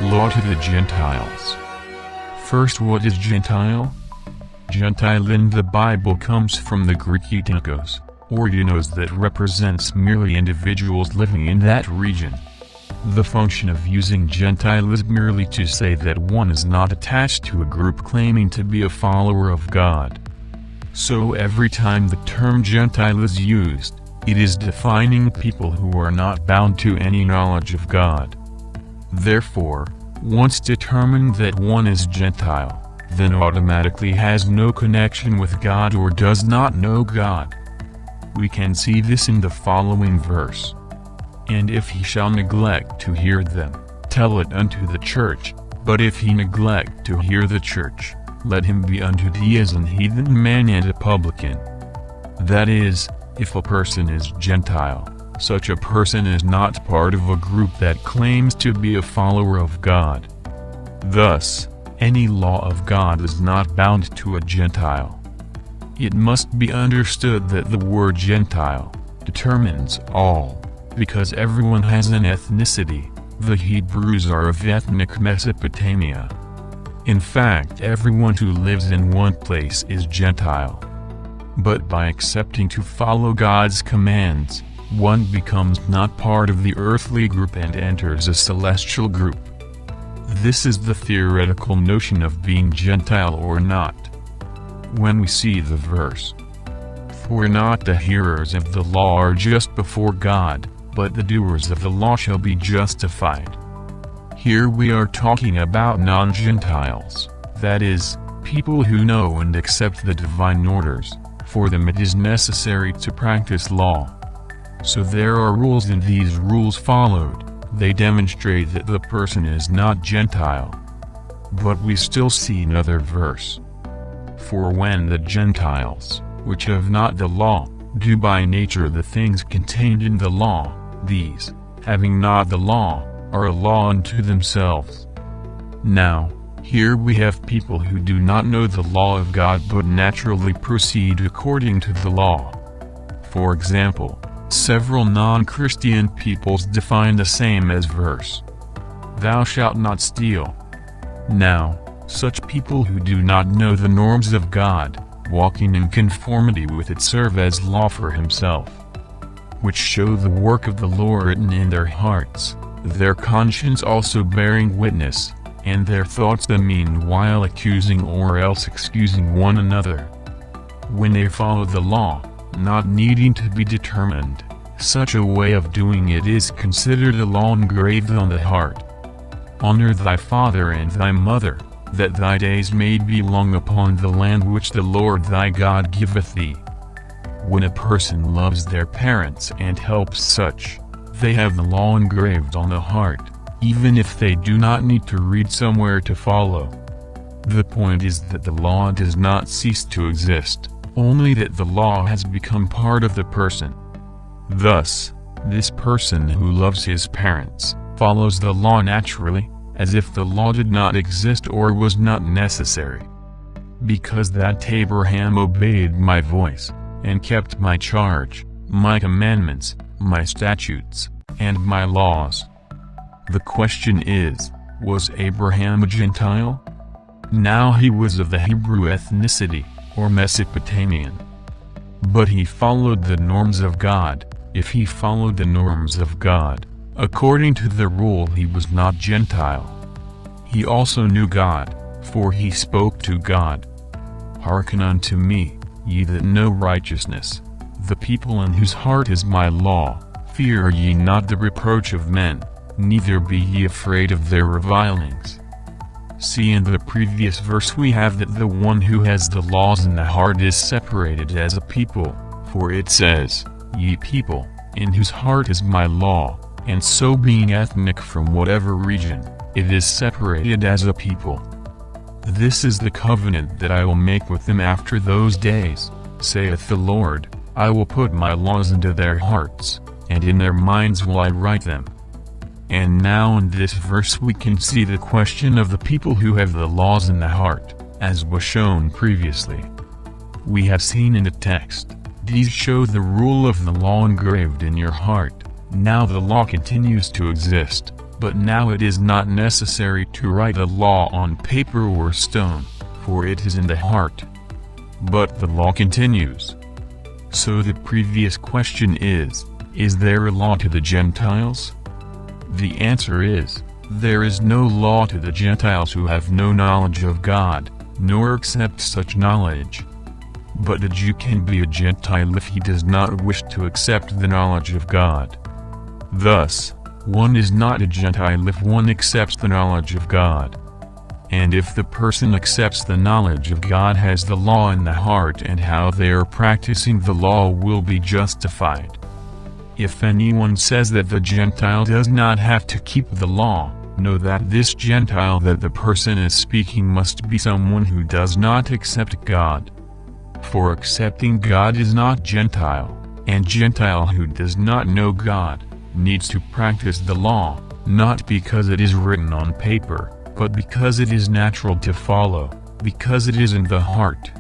Law to the Gentiles. First, what is Gentile? Gentile in the Bible comes from the Greek ethnikos, or eunos, that represents merely individuals living in that region. The function of using Gentile is merely to say that one is not attached to a group claiming to be a follower of God. So every time the term Gentile is used, it is defining people who are not bound to any knowledge of God. Therefore, once determined that one is Gentile, then automatically has no connection with God or does not know God. We can see this in the following verse. And if he shall neglect to hear them, tell it unto the church, but if he neglect to hear the church, let him be unto thee as an heathen man and a publican. That is, if a person is Gentile, such a person is not part of a group that claims to be a follower of God. Thus, any law of God is not bound to a Gentile. It must be understood that the word Gentile determines all, because everyone has an ethnicity. The Hebrews are of ethnic Mesopotamia. In fact, everyone who lives in one place is Gentile. But by accepting to follow God's commands, one becomes not part of the earthly group and enters a celestial group. This is the theoretical notion of being Gentile or not. When we see the verse, "For not the hearers of the law are just before God, but the doers of the law shall be justified." Here we are talking about non-Gentiles, that is, people who know and accept the divine orders. For them it is necessary to practice law. So there are rules, and these rules followed, they demonstrate that the person is not Gentile. But we still see another verse. "For when the Gentiles, which have not the law, do by nature the things contained in the law, these, having not the law, are a law unto themselves." Now, here we have people who do not know the law of God but naturally proceed according to the law. For example, several non-Christian peoples define the same as verse, "Thou shalt not steal." Now, such people who do not know the norms of God, walking in conformity with it, serve as law for himself, which show the work of the Lord written in their hearts, their conscience also bearing witness, and their thoughts the meanwhile accusing or else excusing one another. When they follow the law, not needing to be determined, such a way of doing it is considered a law engraved on the heart. "Honor thy father and thy mother, that thy days may be long upon the land which the Lord thy God giveth thee." When a person loves their parents and helps such, they have the law engraved on the heart, even if they do not need to read somewhere to follow. The point is that the law does not cease to exist, only that the law has become part of the person. Thus, this person who loves his parents, follows the law naturally, as if the law did not exist or was not necessary. "Because that Abraham obeyed my voice, and kept my charge, my commandments, my statutes, and my laws." The question is, was Abraham a Gentile? Now he was of the Hebrew ethnicity, or Mesopotamian. But he followed the norms of God. If he followed the norms of God, according to the rule, he was not Gentile. He also knew God, for he spoke to God. "Hearken unto me, ye that know righteousness, the people in whose heart is my law. Fear ye not the reproach of men, neither be ye afraid of their revilings." See, in the previous verse we have that the one who has the laws in the heart is separated as a people, for it says, "Ye people, in whose heart is my law," and so being ethnic from whatever region, it is separated as a people. "This is the covenant that I will make with them after those days, saith the Lord, I will put my laws into their hearts, and in their minds will I write them." And now in this verse we can see the question of the people who have the laws in the heart, as was shown previously. We have seen in the text, these show the rule of the law engraved in your heart. Now the law continues to exist, But now it is not necessary to write a law on paper or stone, for it is in the heart. But the law continues. So the previous question is there a law to the Gentiles? The answer is, there is no law to the Gentiles who have no knowledge of God, nor accept such knowledge. But a Jew can be a Gentile if he does not wish to accept the knowledge of God. Thus, one is not a Gentile if one accepts the knowledge of God. And if the person accepts the knowledge of God, has the law in the heart, and how they are practicing the law will be justified. If anyone says that the Gentile does not have to keep the law, know that this Gentile that the person is speaking must be someone who does not accept God. For accepting God is not Gentile, and Gentile who does not know God needs to practice the law, not because it is written on paper, but because it is natural to follow, because it is in the heart.